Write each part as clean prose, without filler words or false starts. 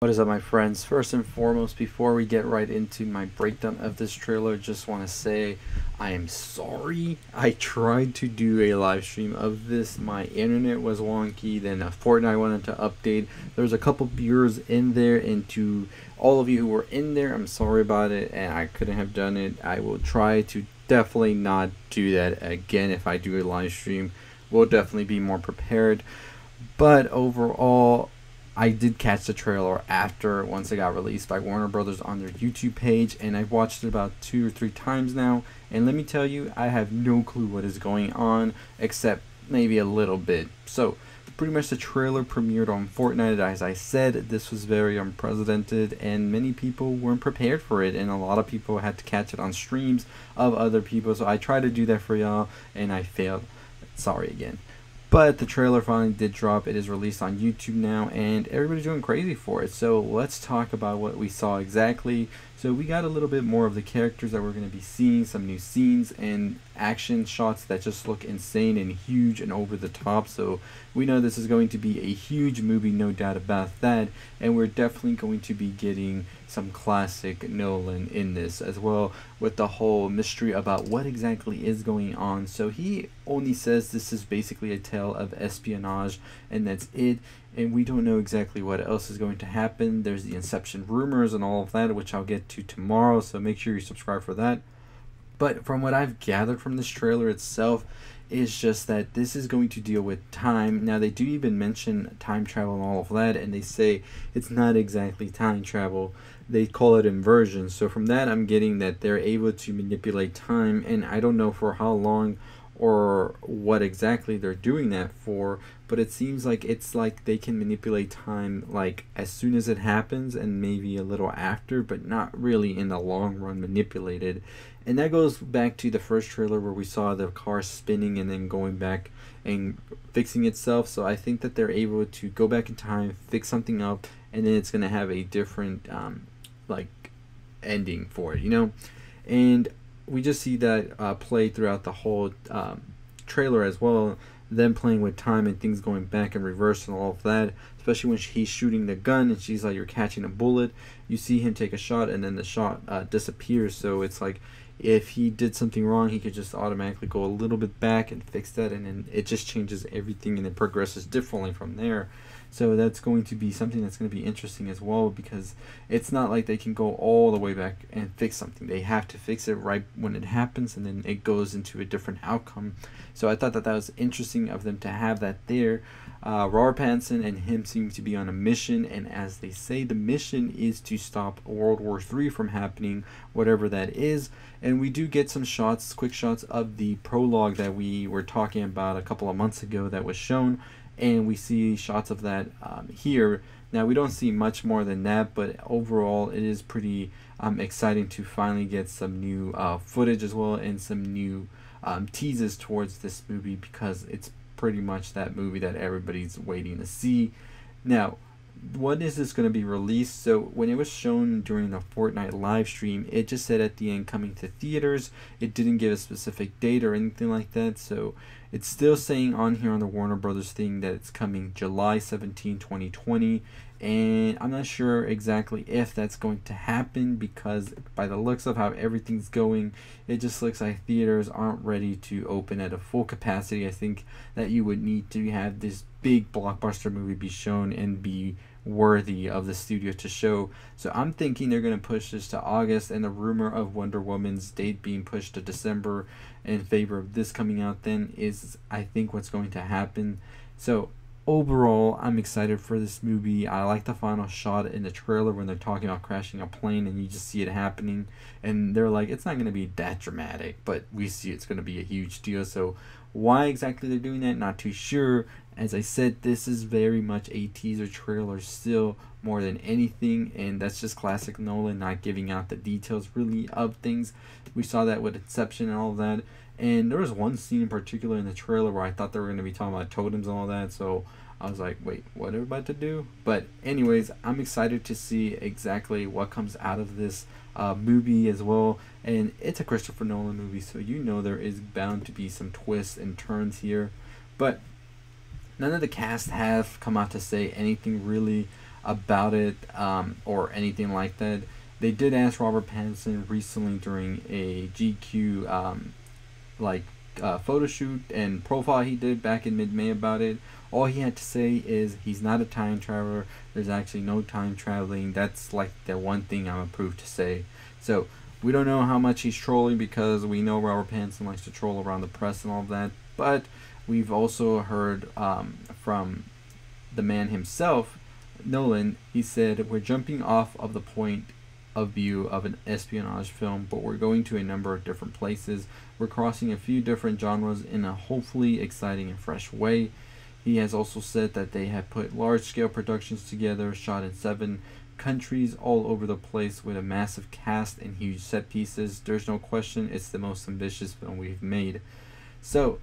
What is up, my friends? First and foremost, before we get right into my breakdown of this trailer, just want to say I am sorry. I tried to do a live stream of this. My internet was wonky. Then Fortnite wanted to update. There's a couple viewers in there, and to all of you who were in there, I'm sorry about it, and I couldn't have done it. I will try to definitely not do that again if I do a live stream. We'll definitely be more prepared. But overall, I did catch the trailer after once it got released by Warner Brothers on their YouTube page, and I've watched it about 2 or 3 times now. And let me tell you, I have no clue what is going on except maybe a little bit. So, pretty much the trailer premiered on Fortnite. As I said, this was very unprecedented, and many people weren't prepared for it, and a lot of people had to catch it on streams of other people. So I tried to do that for y'all, and I failed. Sorry again. But the trailer finally did drop. It is released on YouTube now, and everybody's going crazy for it. So let's talk about what we saw exactly. So we got a little bit more of the characters that we're going to be seeing, some new scenes and action shots that just look insane and huge and over the top. So we know this is going to be a huge movie, no doubt about that. And we're definitely going to be getting some classic Nolan in this as well, with the whole mystery about what exactly is going on. So he only says this is basically a tale of espionage, and that's it. And we don't know exactly what else is going to happen. There's the Inception rumors and all of that, which I'll get to tomorrow, so make sure you subscribe for that. But from what I've gathered from this trailer itself, is just that this is going to deal with time. Now, they do even mention time travel and all of that, and they say it's not exactly time travel. They call it inversion. So from that, I'm getting that they're able to manipulate time, and I don't know for how long or what exactly they're doing that for, but it seems like it's like they can manipulate time like as soon as it happens and maybe a little after, but not really in the long run manipulated. And that goes back to the first trailer where we saw the car spinning and then going back and fixing itself. So I think that they're able to go back in time, fix something up, and then it's going to have a different like ending for it, you know. And we just see that play throughout the whole trailer as well, them playing with time and things going back and reverse and all of that, especially when he's shooting the gun and she's like, you're catching a bullet. You see him take a shot and then the shot disappears. So it's like if he did something wrong, he could just automatically go a little bit back and fix that, and then it just changes everything and it progresses differently from there. So that's going to be something that's going to be interesting as well, because it's not like they can go all the way back and fix something. They have to fix it right when it happens, and then it goes into a different outcome. So I thought that that was interesting of them to have that there. Robert Pattinson and him seem to be on a mission, and as they say, the mission is to stop World War III from happening, whatever that is. And we do get some shots, quick shots of the prologue that we were talking about a couple of months ago that was shown, and we see shots of that here. Now, we don't see much more than that, but overall it is pretty exciting to finally get some new footage as well, and some new teases towards this movie, because it's pretty much that movie that everybody's waiting to see. Now, when is this going to be released? So when it was shown during the Fortnite live stream, it just said at the end coming to theaters. It didn't give a specific date or anything like that. So it's still saying on here on the Warner Brothers thing that it's coming July 17, 2020. And I'm not sure exactly if that's going to happen, because by the looks of how everything's going, it just looks like theaters aren't ready to open at a full capacity. I think that you would need to have this big blockbuster movie be shown and be worthy of the studio to show. So I'm thinking they're going to push this to August, and the rumor of Wonder Woman's date being pushed to December in favor of this coming out then is, I think, what's going to happen. So overall, I'm excited for this movie. I like the final shot in the trailer when they're talking about crashing a plane and you just see it happening, and they're like, it's not going to be that dramatic, but we see it's going to be a huge deal. So why exactly they're doing that, not too sure. As I said, this is very much a teaser trailer still, more than anything, and that's just classic Nolan, not giving out the details really of things. We saw that with Inception and all of that. And there was one scene in particular in the trailer where I thought they were going to be talking about totems and all that, so I was like, wait, what are we about to do? But anyways, I'm excited to see exactly what comes out of this movie as well. And it's a Christopher Nolan movie, so you know there is bound to be some twists and turns here. But none of the cast have come out to say anything really about it or anything like that. They did ask Robert Pattinson recently during a GQ photo shoot and profile he did back in mid-May about it. All he had to say is he's not a time traveler. There's actually no time traveling. That's like the one thing I'm approved to say. So we don't know how much he's trolling, because we know Robert Pattinson likes to troll around the press and all of that. But we've also heard from the man himself, Nolan. He said, we're jumping off of the point of view of an espionage film, but we're going to a number of different places. We're crossing a few different genres in a hopefully exciting and fresh way. He has also said that they have put large-scale productions together, shot in 7 countries all over the place with a massive cast and huge set pieces. There's no question it's the most ambitious film we've made. So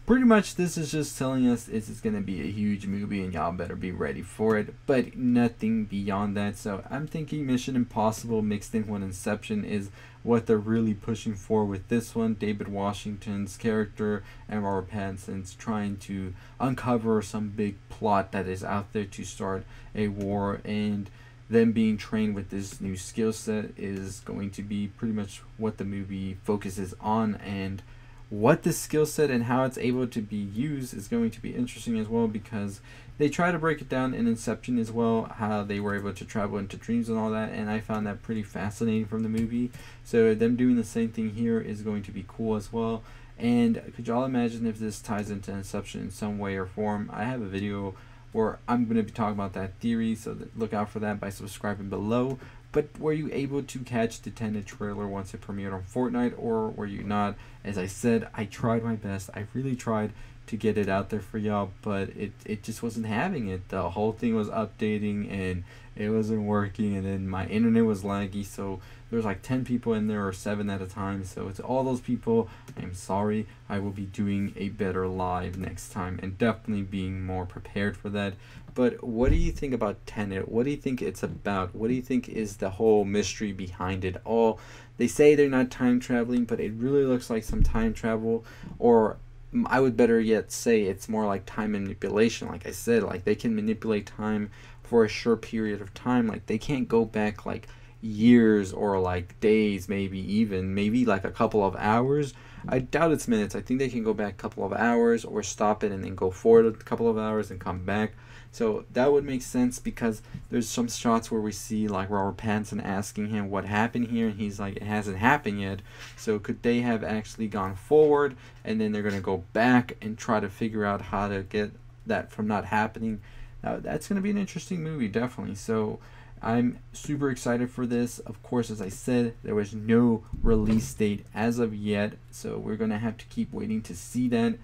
pretty much this is just telling us it's going to be a huge movie and y'all better be ready for it, but nothing beyond that. So I'm thinking Mission Impossible mixed in with Inception is what they're really pushing for with this one. David Washington's character and Robert Pattinson's trying to uncover some big plot that is out there to start a war, and them being trained with this new skill set is going to be pretty much what the movie focuses on. And what this skill set and how it's able to be used is going to be interesting as well, because they try to break it down in Inception as well, how they were able to travel into dreams and all that, and I found that pretty fascinating from the movie. So them doing the same thing here is going to be cool as well. And could y'all imagine if this ties into Inception in some way or form? I have a video where I'm going to be talking about that theory, so look out for that by subscribing below. But were you able to catch the Tenet trailer once it premiered on Fortnite, or were you not? As I said, I tried my best. I really tried to get it out there for y'all, but it just wasn't having it. The whole thing was updating and it wasn't working, and then my internet was laggy, so there was like 10 people in there, or 7 at a time. So to all those people, I'm sorry. I will be doing a better live next time and definitely being more prepared for that. But what do you think about Tenet? What do you think it's about? What do you think is the whole mystery behind it all? They say they're not time traveling, but it really looks like some time travel, or I would better yet say it's more like time manipulation. Like I said, like they can manipulate time for a short period of time. Like they can't go back like years or like days, maybe like a couple of hours. I doubt it's minutes. I think they can go back a couple of hours, or stop it and then go forward a couple of hours and come back. So that would make sense, because there's some shots where we see like Robert Pattinson asking him what happened here, and he's like, it hasn't happened yet. So could they have actually gone forward and then they're going to go back and try to figure out how to get that from not happening? Now that's going to be an interesting movie, definitely. So I'm super excited for this. Of course, as I said, there was no release date as of yet, so we're going to have to keep waiting to see that.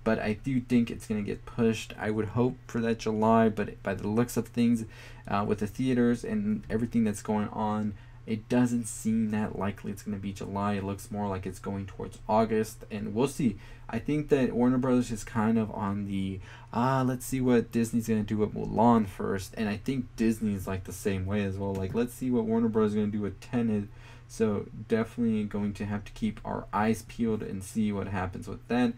But I do think it's going to get pushed. I would hope for that July, but by the looks of things, with the theaters and everything that's going on, it doesn't seem that likely it's going to be July. It looks more like it's going towards August, and we'll see. I think that Warner Brothers is kind of on the, let's see what Disney's going to do with Mulan first, and I think Disney is like the same way as well. Like, let's see what Warner Brothers is going to do with Tenet. So definitely going to have to keep our eyes peeled and see what happens with that.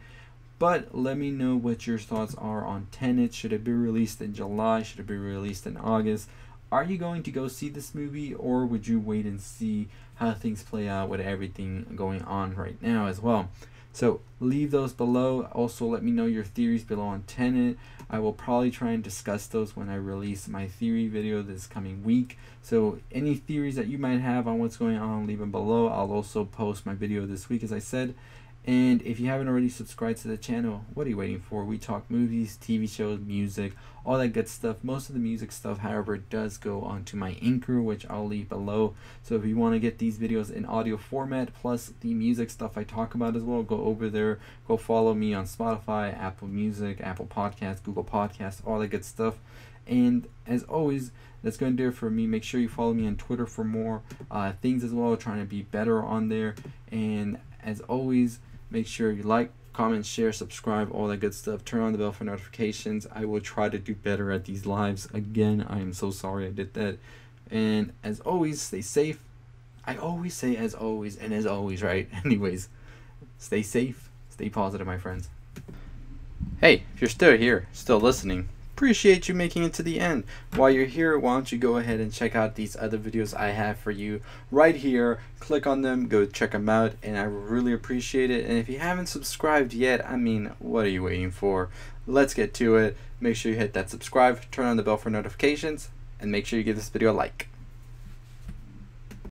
But let me know what your thoughts are on Tenet. Should it be released in July? Should it be released in August? Are you going to go see this movie, or would you wait and see how things play out with everything going on right now as well? So leave those below. Also, let me know your theories below on Tenet. I will probably try and discuss those when I release my theory video this coming week. So any theories that you might have on what's going on, leave them below. I'll also post my video this week, as I said. And if you haven't already subscribed to the channel, what are you waiting for? We talk movies, TV shows, music, all that good stuff. Most of the music stuff, however, does go onto my Anchor, which I'll leave below. So if you want to get these videos in audio format, plus the music stuff I talk about as well, go over there. Go follow me on Spotify, Apple Music, Apple Podcasts, Google Podcasts, all that good stuff. And as always, that's going to do it for me. Make sure you follow me on Twitter for more things as well, trying to be better on there. And as always, make sure you like, comment, share, subscribe, all that good stuff. Turn on the bell for notifications. I will try to do better at these lives. Again, I am so sorry I did that. And as always, stay safe. I always say as always and as always, right? Anyways, stay safe, stay positive, my friends. Hey, if you're still here, still listening, appreciate you making it to the end. While you're here, why don't you go ahead and check out these other videos I have for you right here. Click on them, go check them out, and I really appreciate it. And if you haven't subscribed yet, I mean, what are you waiting for? Let's get to it. Make sure you hit that subscribe, turn on the bell for notifications, and make sure you give this video a like.